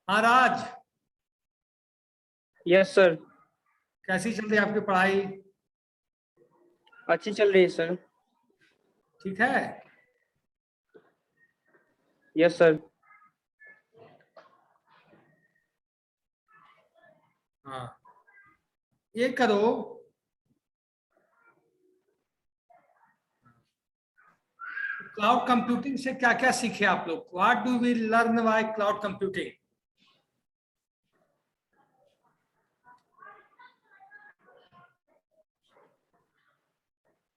हाँ राज, yes sir. कैसी चल रही है आपकी पढ़ाई? अच्छी चल रही है सर। ठीक है। Yes sir. हाँ, ये करो। क्लाउड कंप्यूटिंग से क्या क्या सीखे आप लोग? What do we learn by cloud computing?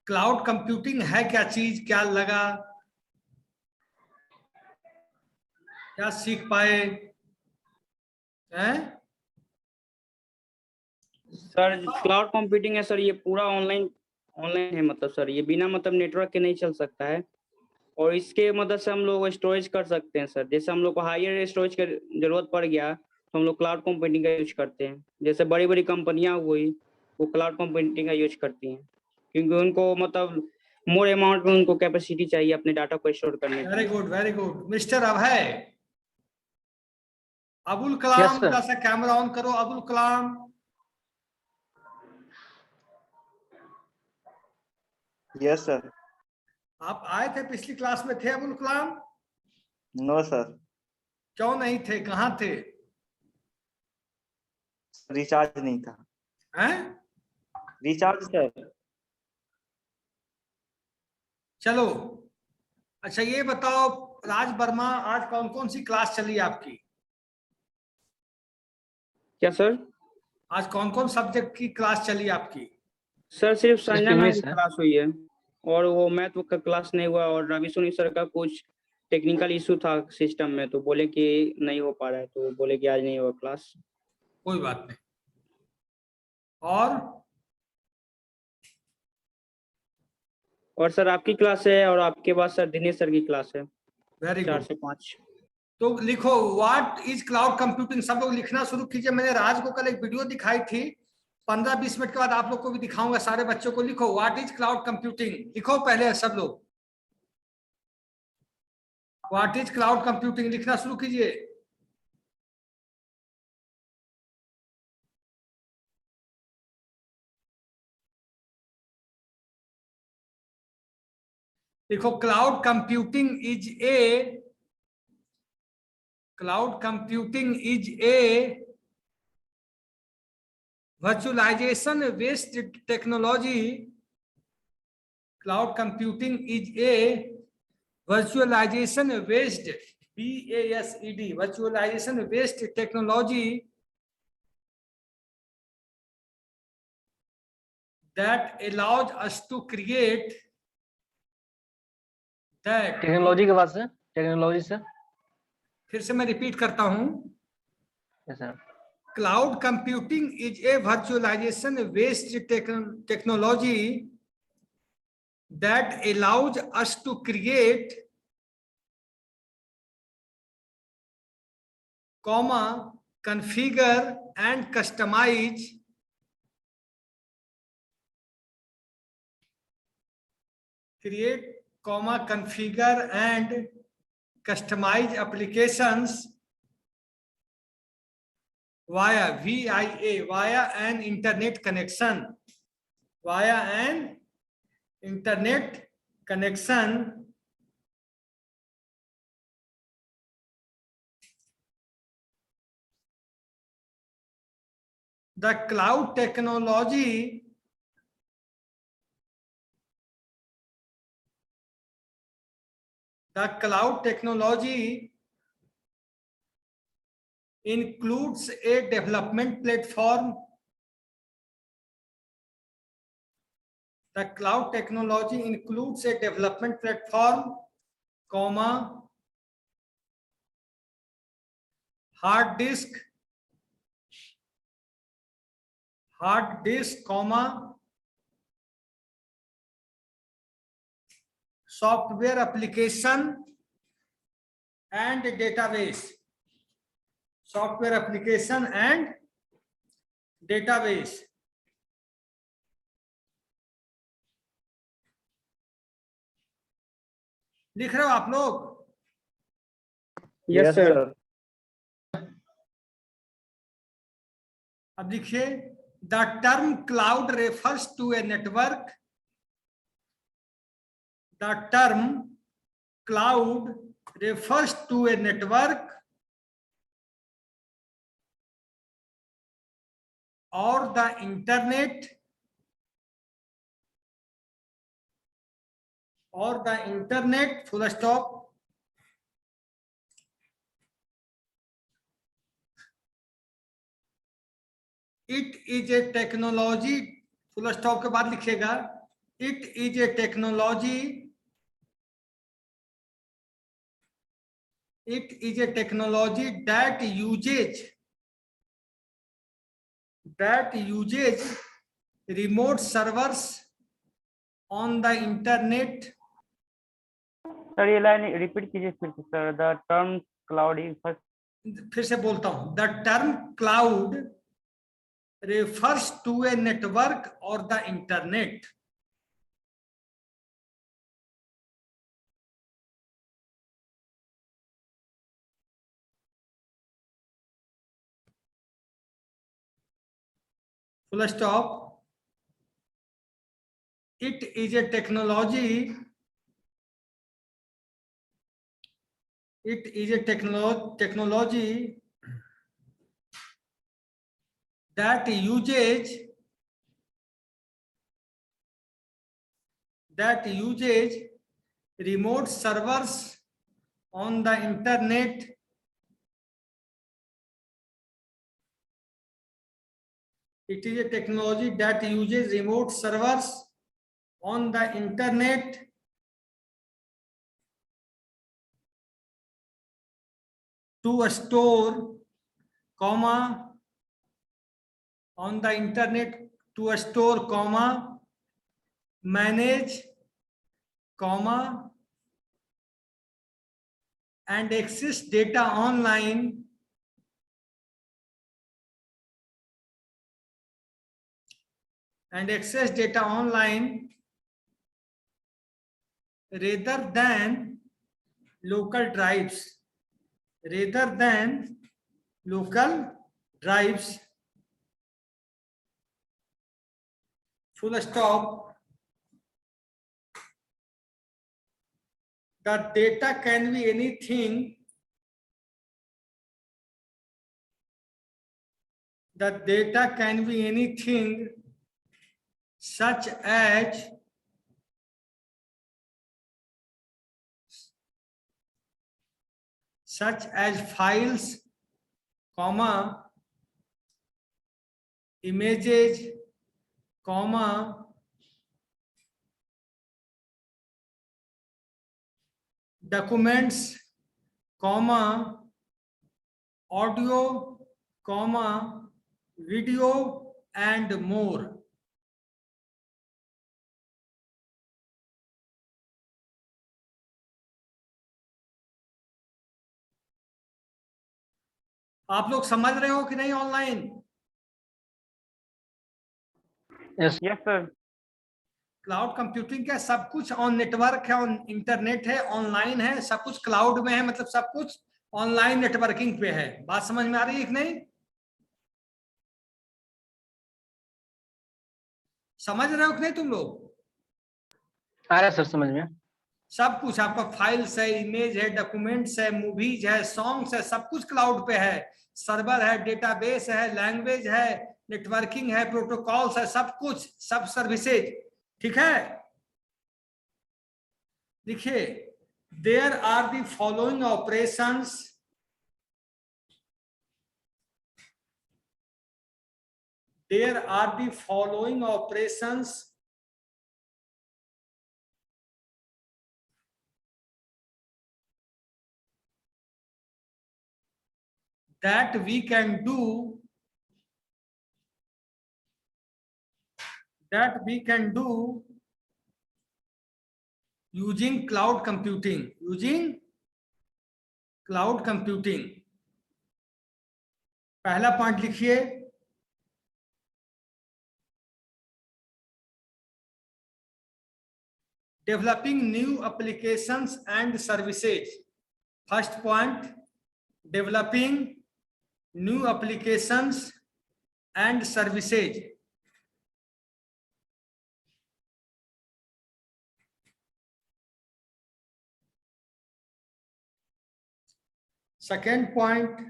Cloud computing है क्या चीज, क्या लगा, क्या सीख पाए हैं? सर क्लाउड कंप्यूटिंग है सर, ये पूरा ऑनलाइन ऑनलाइन है। मतलब सर ये बिना मतलब नेटवर्क के नहीं चल सकता है। और इसके मदद से हम लोग स्टोरेज कर सकते हैं सर। जैसे हम लोग को हायर स्टोरेज की जरूरत पड़ गया तो हम लोग क्लाउड कंप्यूटिंग का यूज करते हैं। जैसे बड़ी बड़ी कंपनियां हुई वो क्लाउड कंप्यूटिंग का यूज करती हैं, क्योंकि उनको मतलब मोर अमाउंट में उनको कैपेसिटी चाहिए अपने डाटा को स्टोर करने वेरी की। Good, very good. मिस्टर अभय, अबुल यस कलाम, सर। थोड़ा सा कैमरा ऑन करो। Abul Kalam, yes sir. आप आए थे पिछली क्लास में? थे अबुल कलाम? नो सर, क्यों नहीं थे, कहाँ थे? रिचार्ज नहीं था। हैं? Recharge sir. चलो, अच्छा ये बताओ राज वर्मा, आज कौन कौन सी क्लास चली आपकी? क्या सर? आज कौन कौन सब्जेक्ट की क्लास चली आपकी? सर सिर्फ संजय मैम की इंग्लिश है। क्लास हुई है, और वो मैथ का क्लास नहीं हुआ। और रवि सोनी सर का कुछ टेक्निकल इशू था सिस्टम में, तो बोले कि नहीं हो पा रहा है, तो बोले कि आज नहीं होगा क्लास। कोई बात नहीं। और और सर आपकी क्लास है, और आपके बाद सर दिनेश सर की क्लास है वेरी 4 गुड। से 5। तो लिखो व्हाट इज क्लाउड कंप्यूटिंग। सब लोग लिखना शुरू कीजिए। मैंने राज को कल एक वीडियो दिखाई थी, 15-20 मिनट के बाद आप लोग को भी दिखाऊंगा। सारे बच्चों को लिखो व्हाट इज क्लाउड कंप्यूटिंग। लिखो पहले सब लोग, व्हाट इज क्लाउड कंप्यूटिंग लिखना शुरू कीजिए। देखो, cloud computing is a virtualization based technology. Cloud computing is a virtualization based, BASED, virtualization based technology that allows us to create that। Technology के बाद से, टेक्नोलॉजी से। फिर से मैं रिपीट करता हूं। Yes sir. Cloud computing is a virtualization based technology that allows us to create, configure and customize configure and customize applications via VIA, via an internet connection, via an internet connection the cloud technology includes a development platform. The cloud technology includes a development platform, hard disk, software application and database. Software application and database. लिख रहे हो आप लोग? Yes sir. अब लिखिए, the term cloud refers to a network, the term cloud refers to a network or the internet full stop, it is a technology, full stop के बाद लिखिएगा, it is a technology, it is a technology that uses remote servers on the internet. Sir ये line repeat कीजिए फिर से sir. The term cloud is first. फिर से बोलता हूं, the term cloud refers to a network or the internet. Full stop. It is a technology. It is a technology that uses remote servers on the internet. It is a technology that uses remote servers on the internet to store, on the internet to store, manage, and access data online, rather than local drives. Full stop. The data can be anything. Such as files, images, documents, audio, video, and more. आप लोग समझ रहे हो कि नहीं online? Yes yes sir. Cloud computing क्या, सब कुछ ऑन नेटवर्क है, ऑन इंटरनेट है, ऑनलाइन है, सब कुछ क्लाउड में है, मतलब सब कुछ ऑनलाइन नेटवर्किंग पे है। बात समझ में आ रही है कि नहीं? समझ रहे हो कि नहीं तुम लोग? आ रहा है सर समझ में। सब कुछ आपका फाइल्स है, इमेज है, डॉक्यूमेंट्स है, मूवीज है, सॉन्ग्स है, सब कुछ क्लाउड पे है। सर्वर है, डेटाबेस है, लैंग्वेज है, नेटवर्किंग है, प्रोटोकॉल्स है, सब कुछ, सब सर्विसेज। ठीक है, देखिए, there are the following operations, that we can do using cloud computing, पहला पॉइंट लिखिए, developing new applications and services. First point, developing new applications and services. Second point,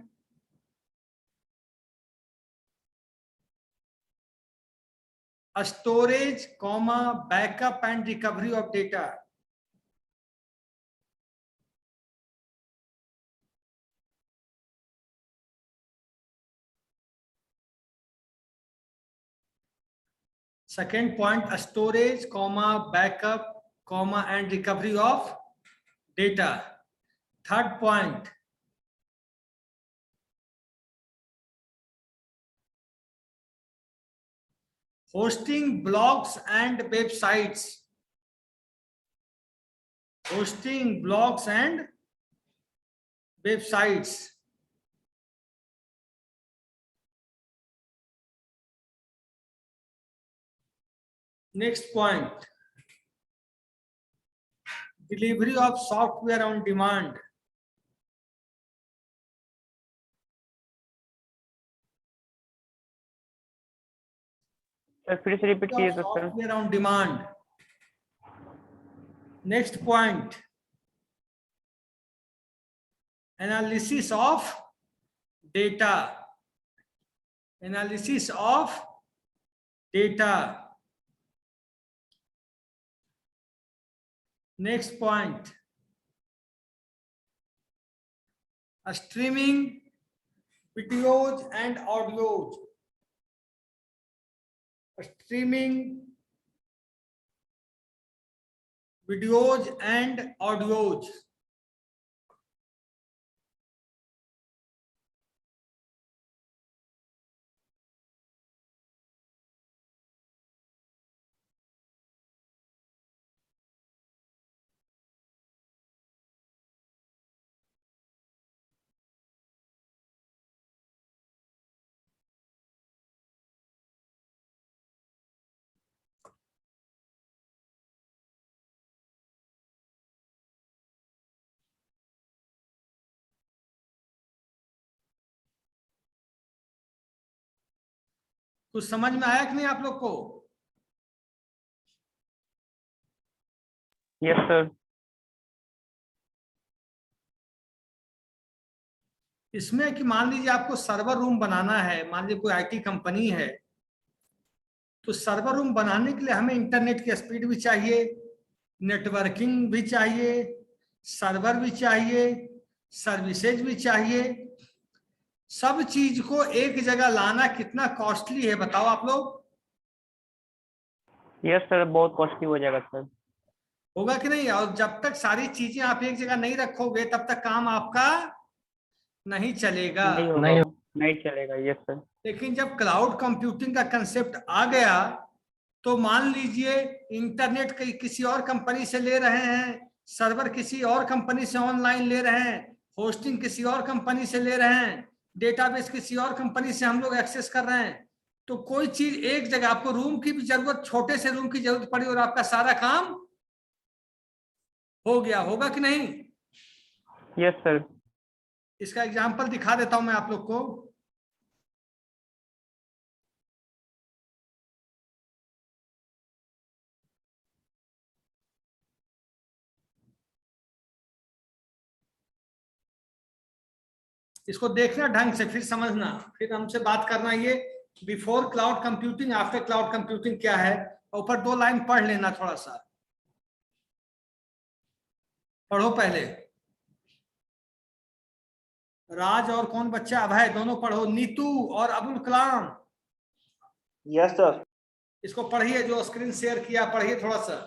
a storage, comma, backup and recovery of data. Second point, a storage, comma, backup, comma, and recovery of data. Third point, hosting blogs and websites. Hosting blogs and websites. Next point, delivery of software on demand. Sir फिर से repeat कीजिए तो sir. Software on demand. Next point, analysis of data. Analysis of data. Next point, a streaming videos and audios. A streaming videos and audios. कुछ समझ में आया कि नहीं आप लोग को? Yes sir. इसमें कि मान लीजिए आपको सर्वर रूम बनाना है, मान लीजिए कोई आईटी कंपनी है, तो सर्वर रूम बनाने के लिए हमें इंटरनेट की स्पीड भी चाहिए, नेटवर्किंग भी चाहिए, सर्वर भी चाहिए, सर्विसेज भी चाहिए। सब चीज को एक जगह लाना कितना कॉस्टली है बताओ आप लोग? यस सर, बहुत कॉस्टली हो जाएगा सर। होगा कि नहीं? और जब तक सारी चीजें आप एक जगह नहीं रखोगे तब तक काम आपका नहीं चलेगा। नहीं होगा, नहीं। नहीं चलेगा। Yes sir. लेकिन जब क्लाउड कंप्यूटिंग का कंसेप्ट आ गया तो मान लीजिए इंटरनेट किसी और कंपनी से ले रहे हैं, सर्वर किसी और कंपनी से ऑनलाइन ले रहे हैं, होस्टिंग किसी और कंपनी से ले रहे हैं, डेटाबेस किसी और कंपनी से हम लोग एक्सेस कर रहे हैं, तो कोई चीज एक जगह, आपको रूम की भी जरूरत, छोटे से रूम की जरूरत पड़ी और आपका सारा काम हो गया। होगा कि नहीं? Yes sir. इसका एग्जांपल दिखा देता हूं मैं आप लोग को। इसको देखना ढंग से, फिर समझना, फिर हमसे बात करना। ये before cloud computing, after cloud computing क्या है, ऊपर 2 लाइन पढ़ लेना थोड़ा सा। पढ़ो पहले। राज और कौन बच्चा? अभय, दोनों पढ़ो। नीतू और अबुल कलाम, यस सर। इसको पढ़िए, जो स्क्रीन शेयर किया पढ़िए थोड़ा सा।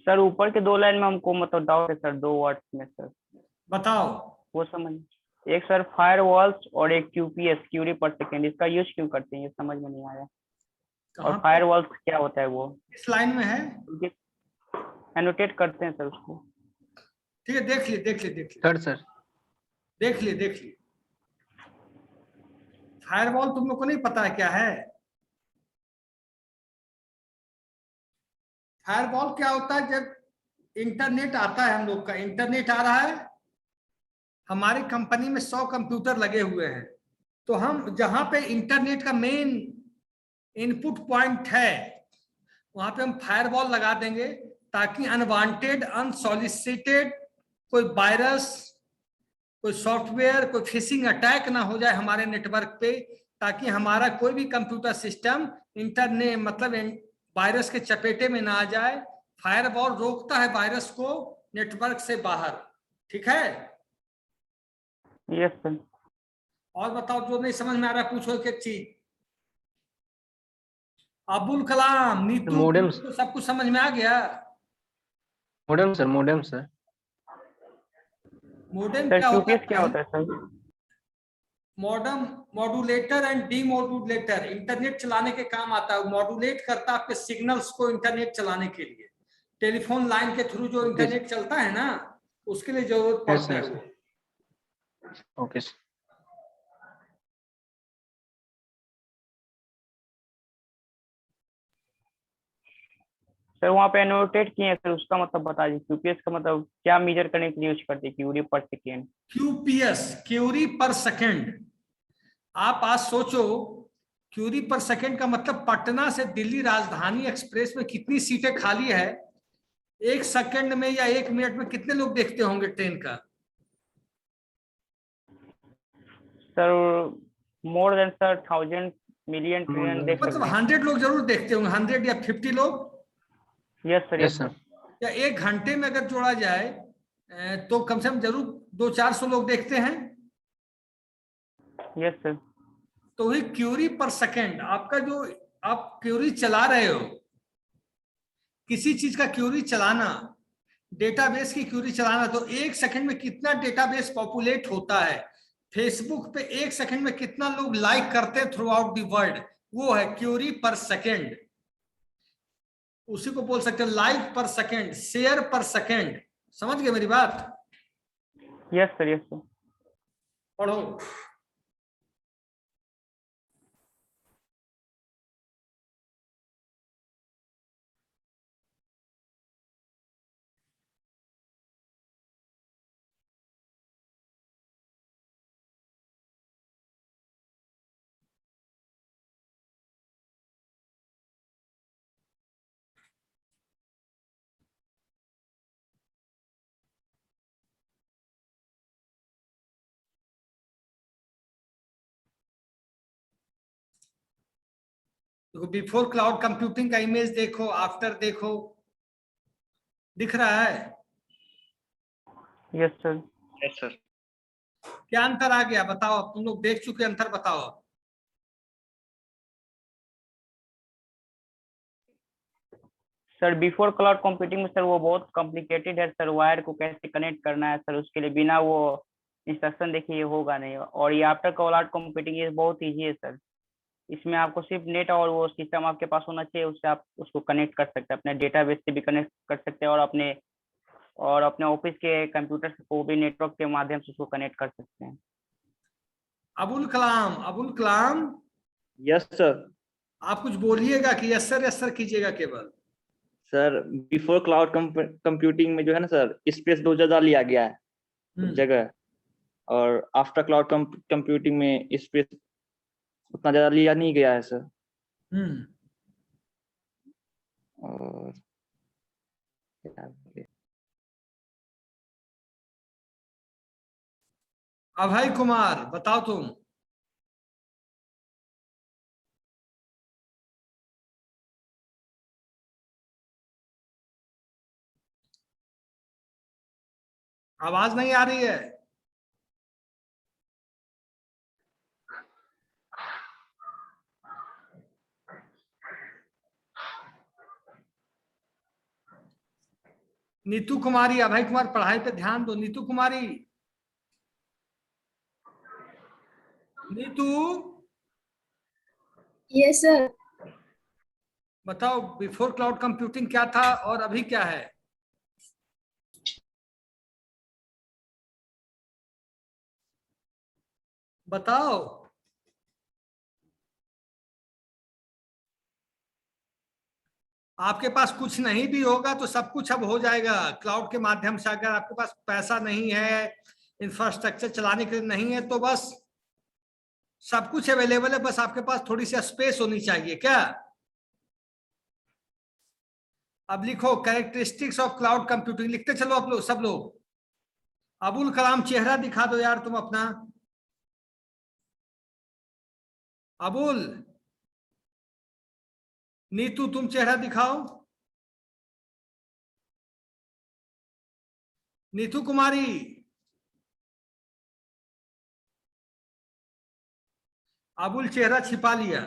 सर ऊपर के 2 लाइन में हमको मतलब डाउट है सर, 2 वर्ड्स में सर। बताओ। वो समझ, एक सर फायरवॉल्स और एक क्यूपीएस, क्यूरी पर सेकेंड, इसका यूज क्यों करते हैं ये समझ में नहीं आया। और कहाँ पे? फायरवॉल्स क्या होता है वो, इस लाइन में है। एनोटेट करते हैं सर उसको। ठीक है, देख लिए देख लिए देख लिए थर्ड सर। देख लिए देख लिए। फायरवॉल तुम लोग को नहीं पता है क्या है? फायरवॉल क्या होता है? जब इंटरनेट आता है, हम लोग का इंटरनेट आ रहा है, हमारी कंपनी में 100 कंप्यूटर लगे हुए हैं, तो हम जहां पे इंटरनेट का मेन इनपुट पॉइंट है वहां पे हम फायरवॉल लगा देंगे, ताकि अनवांटेड अनसॉलिसिटेड कोई वायरस, कोई सॉफ्टवेयर, कोई फिशिंग अटैक ना हो जाए हमारे नेटवर्क पे, ताकि हमारा कोई भी कंप्यूटर सिस्टम इंटरनेट मतलब वायरस के चपेटे में ना आ जाए। फायरवॉल रोकता है वायरस को नेटवर्क से बाहर। ठीक है? Yes sir. और बताओ, जो नहीं समझ में आ रहा पूछो एक एक चीज। अब्दुल कलाम, नीतू, मोडेम तो सब कुछ समझ में आ गया? Modem sir, modem sir. Modem sir क्या होता क्यूपीएस क्या है? होता है sir? Modern modulator and demodulator, internet चलाने के काम आता है। मॉड्यूलेट करता है आपके सिग्नल्स को इंटरनेट चलाने के लिए। टेलीफोन लाइन के थ्रू जो ओके इंटरनेट चलता है ना, उसके लिए जरूरत यस पड़ता है सर। वो। Okay sir. सर वहाँ पे एनोटेट किए हैं सर, उसका मतलब बता दीजिए, क्यूपीएस का मतलब क्या मेजर करने के लिए यूज करते हैं, क्यूरी पर सेकेंड। क्यूपीएस, क्यूरी पर सेकंड। आप आज सोचो, क्यूरी पर सेकंड का मतलब पटना से दिल्ली राजधानी एक्सप्रेस में कितनी सीटें खाली है, 1 सेकंड में या 1 मिनट में कितने लोग देखते होंगे ट्रेन का? Sir more than sir 1000 million trillion देख मतलब सकते हैं। 100 लोग जरूर देखते होंगे, 100 या 50 लोग। Yes sir, yes yes sir. Sir. या 1 घंटे में अगर जोड़ा जाए तो कम से कम जरूर 200-400 लोग देखते हैं। Yes sir. तो वही क्यूरी पर सेकंड आपका जो आप क्यूरी चला रहे हो, किसी चीज का क्यूरी चलाना, डेटाबेस की क्यूरी चलाना, तो 1 सेकंड में कितना डेटाबेस पॉपुलेट होता है, फेसबुक पे 1 सेकंड में कितना लोग लाइक करते हैं थ्रू आउट दी वर्ल्ड, वो है क्यूरी पर सेकंड। उसी को बोल सकते हैं लाइक पर सेकंड, शेयर पर सेकंड। समझ गए मेरी बात? Yes sir, yes sir. पढ़ो। देखो, बिफोर क्लाउड कंप्यूटिंग का इमेज देखो, आफ्टर देखो, दिख रहा है? Yes sir. Yes, sir. क्या अंतर आ गया बताओ? अब तुम लोग देख चुके, अंतर बताओ। सर बिफोर क्लाउड कंप्यूटिंग में सर वो बहुत कॉम्प्लिकेटेड है सर, वायर को कैसे कनेक्ट करना है सर, उसके लिए बिना वो इंस्ट्रक्शन देखे ये होगा नहीं। और ये आफ्टर क्लाउड कंप्यूटिंग ये बहुत ईजी है सर, इसमें आपको सिर्फ नेट और वो सिस्टम आपके पास होना चाहिए, उससे आप उसको कनेक्ट कर सकते हैं, अपने डेटाबेस से भी कनेक्ट कर सकते हैं, और अपने ऑफिस के कंप्यूटर को भी नेटवर्क के माध्यम से उसको कनेक्ट कर सकते हैं। Abul Kalam, Abul Kalam, Yes, sir. आप कुछ बोलिएगा कि यस सर कीजिएगा केवल? सर बिफोर क्लाउड कंप्यूटिंग में जो है ना सर, स्पेस बहुत ज्यादा लिया गया है जगह, और आफ्टर क्लाउड कंप्यूटिंग में स्पेस उतना ज्यादा लिया नहीं गया है सर। हम्म। और क्या बोले? अभय कुमार, बताओ तुम। आवाज नहीं आ रही है? नीतू कुमारी, अभय कुमार पढ़ाई पे ध्यान दो। नीतू कुमारी, नीतू यस सर। बताओ बिफोर क्लाउड कंप्यूटिंग क्या था और अभी क्या है? बताओ। आपके पास कुछ नहीं भी होगा तो सब कुछ अब हो जाएगा क्लाउड के माध्यम से। अगर आपके पास पैसा नहीं है, इंफ्रास्ट्रक्चर चलाने के लिए नहीं है, तो बस सब कुछ अवेलेबल है, बस आपके पास थोड़ी सी स्पेस होनी चाहिए। क्या? अब लिखो कैरेक्टरिस्टिक्स ऑफ क्लाउड कंप्यूटिंग, लिखते चलो आप लोग, सब लोग। अबुल कलाम चेहरा दिखा दो यार तुम अपना। अबुल, नीतू तुम चेहरा दिखाओ। नीतू कुमारी, अबुल चेहरा छिपा लिया।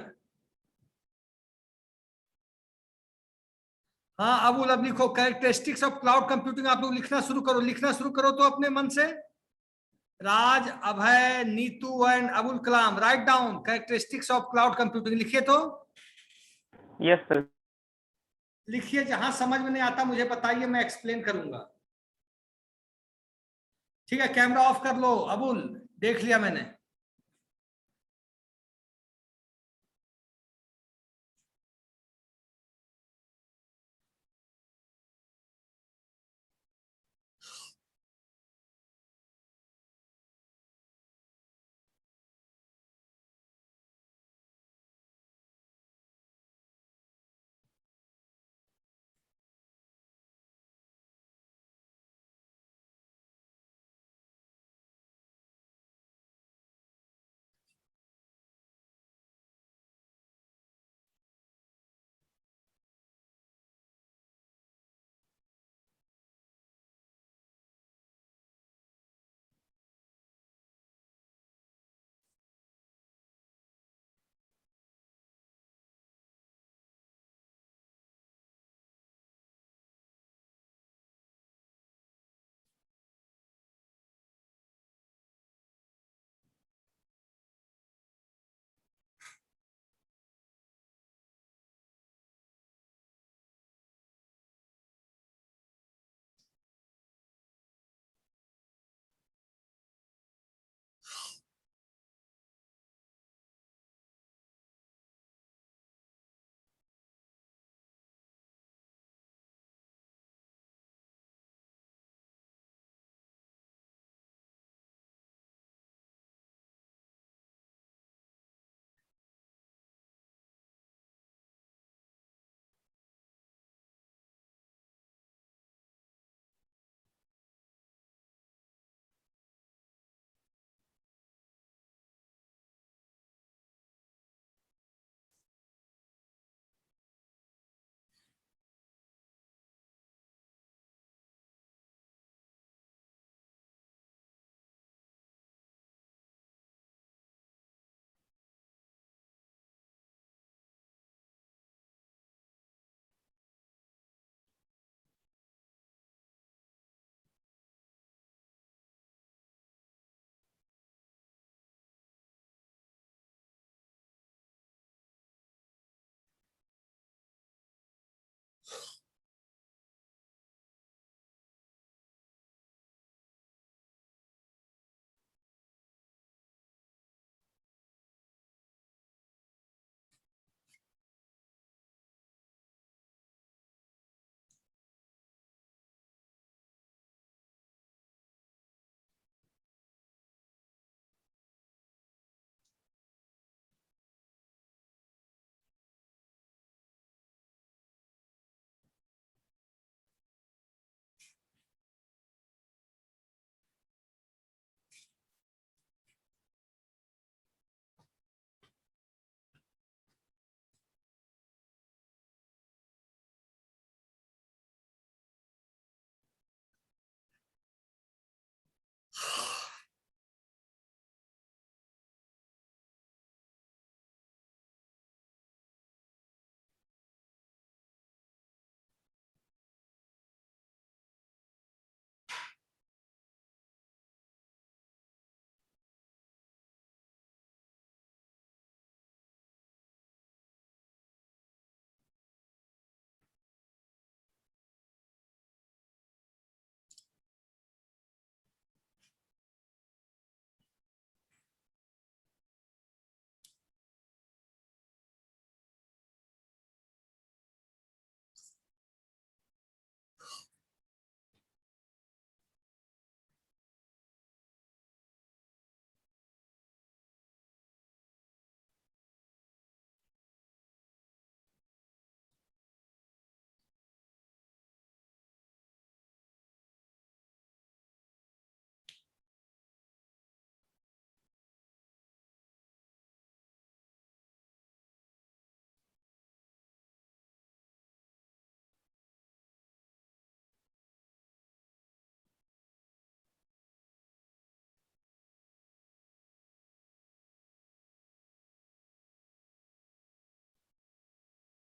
हाँ अबुल, अब लिखो कैरेक्टरिस्टिक्स ऑफ क्लाउड कंप्यूटिंग। आप लोग लिखना शुरू करो, लिखना शुरू करो तो अपने मन से। Raj, Abhay, Neetu and Abul Kalam, write down characteristics of cloud computing. लिखिए तो, यस सर। लिखिए। जहां समझ में नहीं आता मुझे बताइए, मैं एक्सप्लेन करूंगा। ठीक है, कैमरा ऑफ कर लो। अबुल, देख लिया मैंने।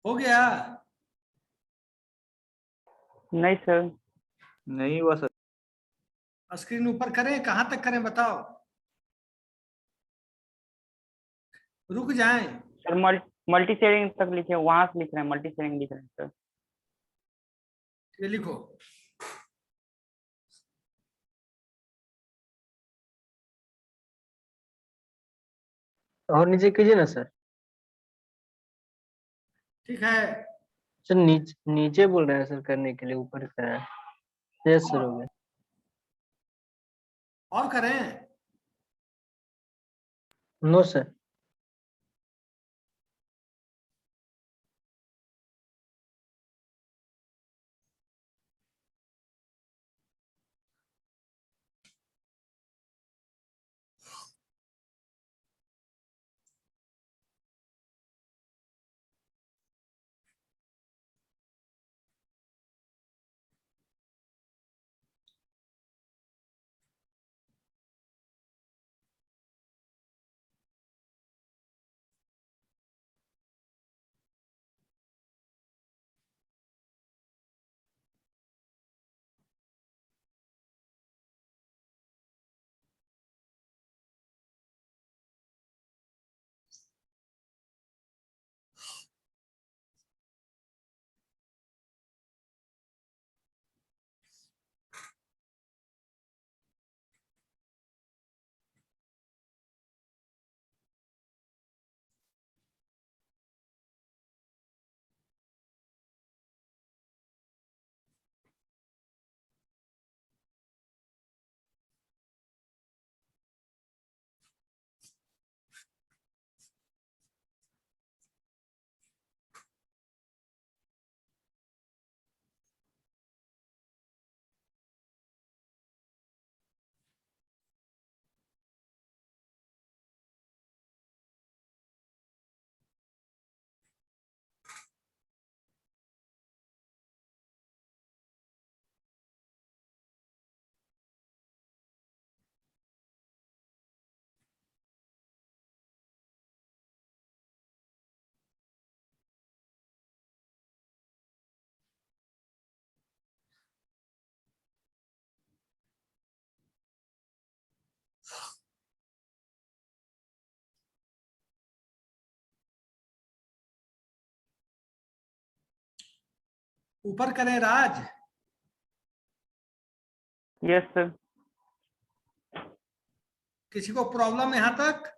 हो गया? नहीं सर। नहीं हुआ सर। स्क्रीन ऊपर करें, कहां तक करें बताओ? रुक जाएं? सर मल्टी शेयरिंग तक लिखे, वहां से लिख रहे हैं, मल्टी शेयरिंग लिख रहे हैं सर। ये लिखो। और नीचे कीजिए ना सर। ठीक है। सर नीचे बोल रहे हैं सर करने के लिए, ऊपर कर रहे हैं। यस सर, हो गया। और करें? No sir. ऊपर करें राज? Yes sir. किसी को प्रॉब्लम यहां तक?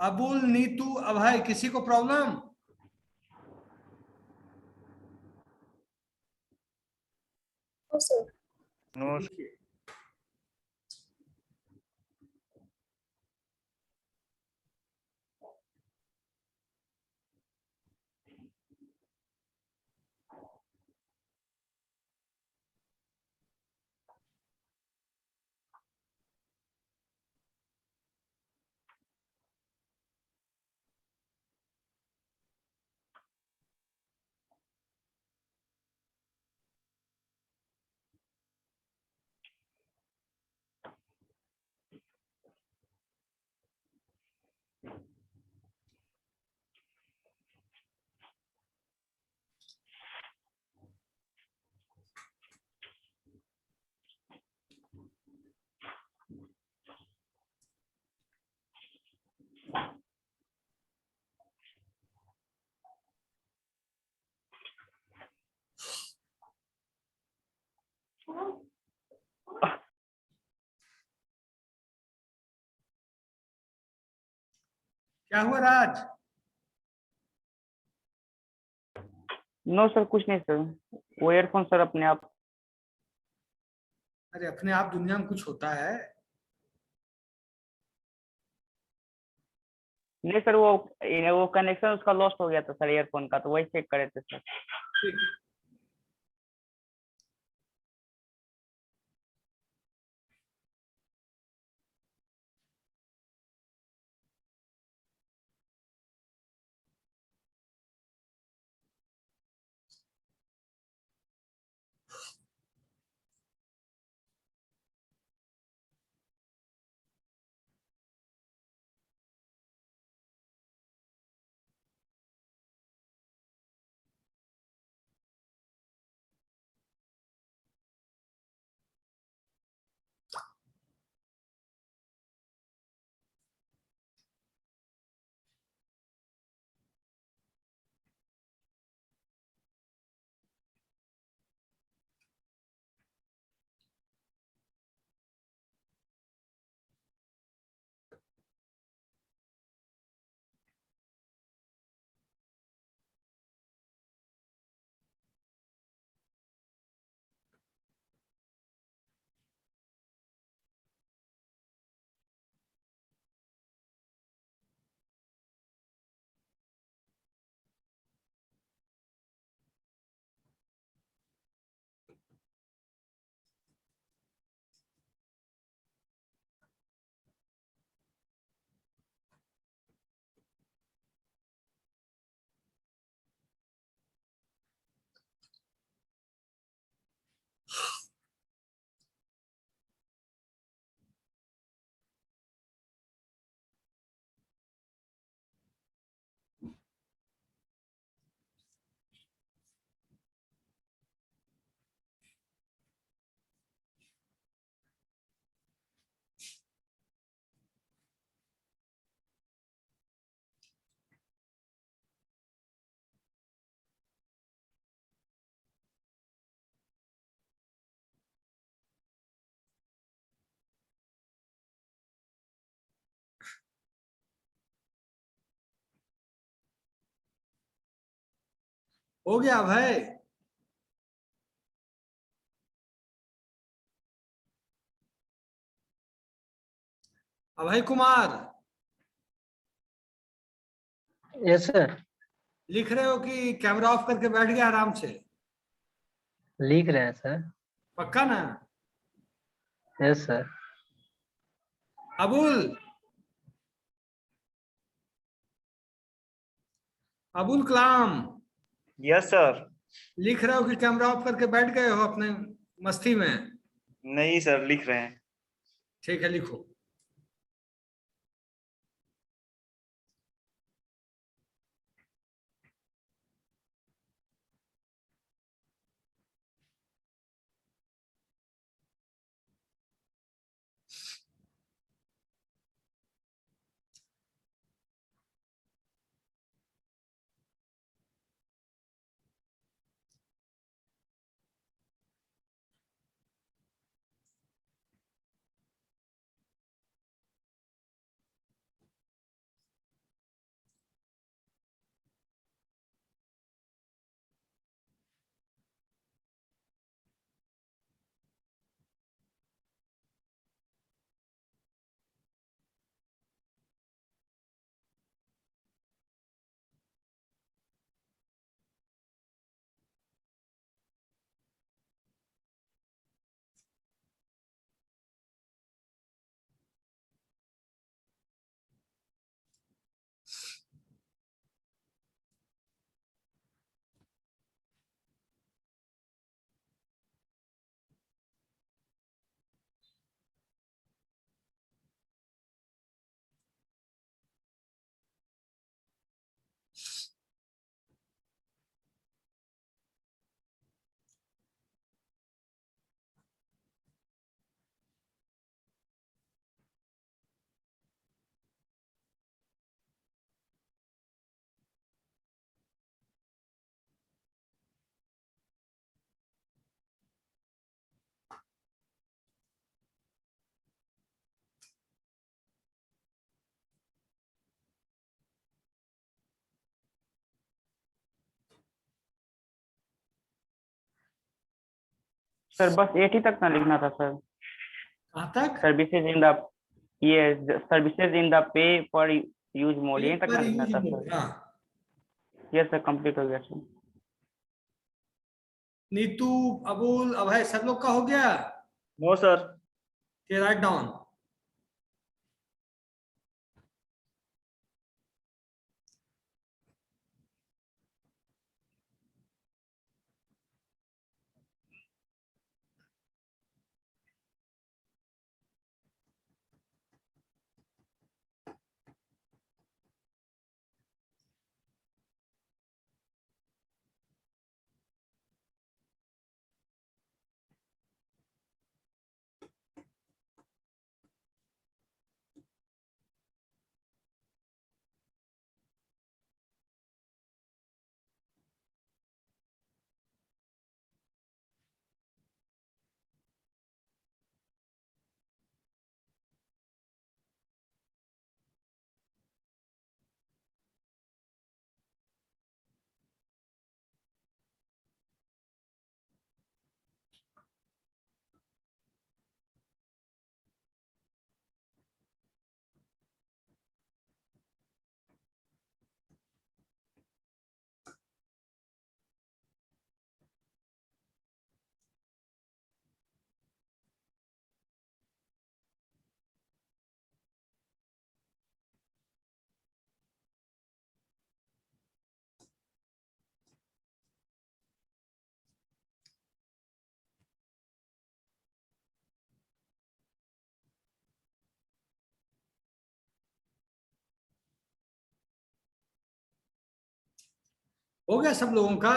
अबुल, नीतू, अभय, किसी को प्रॉब्लम? नो। क्या हुआ राज? नो सर, कुछ नहीं सर, वो ईयरफोन सर अपने आप। अरे अपने आप दुनिया में कुछ होता है? नहीं सर, वो कनेक्शन उसका लॉस्ट हो गया था सर ईयरफोन का, तो वही चेक करे थे सर। ठीक। हो गया भाई? Abhay Kumar, yes sir. लिख रहे हो कि कैमरा ऑफ करके बैठ गया आराम से? लिख रहे हैं सर। पक्का ना? Yes sir. Abul, Abul Kalam, yes sir. लिख रहे हो कि कैमरा ऑफ करके बैठ गए हो अपने मस्ती में? नहीं सर, लिख रहे हैं। ठीक है, लिखो। सर बस 8 ही तक ना लिखना था सर। कहाँ तक? सर्विसेज इन द, ये सर्विसेज इन द पे पर यूज मोड, यहीं तक ना पर लिखना यूज था मोड, सर। हाँ। यस सर, कंप्लीट हो गया सर। नीतू, अबुल, अभय, सब लोग का हो गया? No sir. Write down. हो गया सब लोगों का?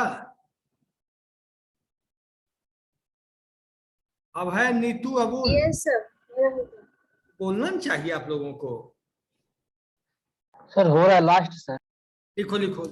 Abhay, Neetu, Abul, yes sir. बोलना नहीं चाहिए आप लोगों को? सर हो रहा है लास्ट सर। लिखो लिखो।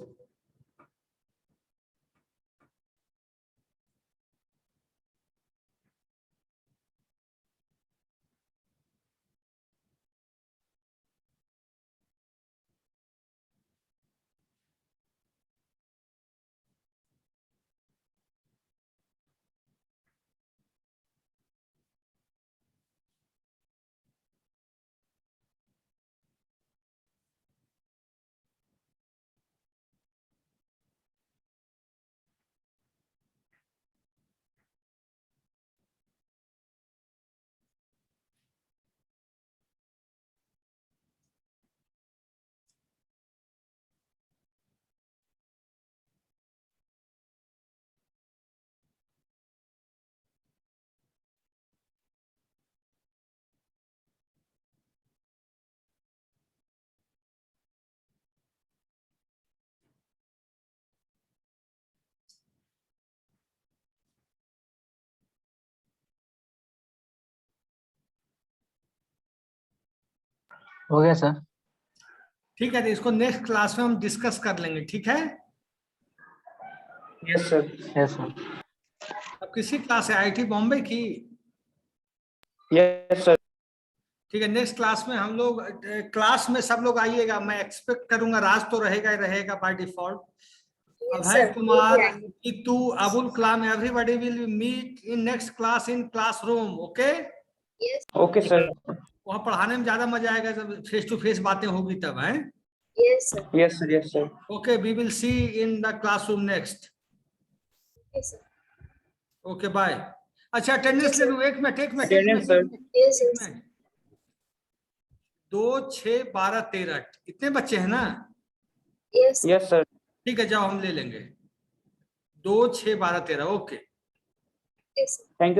हो गया सर। ठीक है, तो इसको नेक्स्ट क्लास में हम डिस्कस कर लेंगे, ठीक है। Yes sir. Yes sir. अब किसी क्लास है आईआईटी बॉम्बे की? Yes sir. ठीक है, नेक्स्ट क्लास में हम लोग क्लास में सब लोग आइएगा, मैं एक्सपेक्ट करूंगा राज तो रहेगा ही रहेगा by default, Abhay Kumar, Neetu, Abul Kalam, everybody will meet in next class in classroom, okay. Okay sir. वहाँ पढ़ाने में ज्यादा मजा आएगा जब फेस टू फेस बातें होगी तब, है। Yes sir. Yes sir. Okay, we will see in the classroom next. Okay, bye. अच्छा, अटेंडेंस ले लूं, एक मिनट Attendance, sir. 2, 6, 12, 13 इतने बच्चे हैं ना? Yes sir. ठीक है, जाओ हम ले लेंगे 2, 6, 12, 13, ओके। Thank you.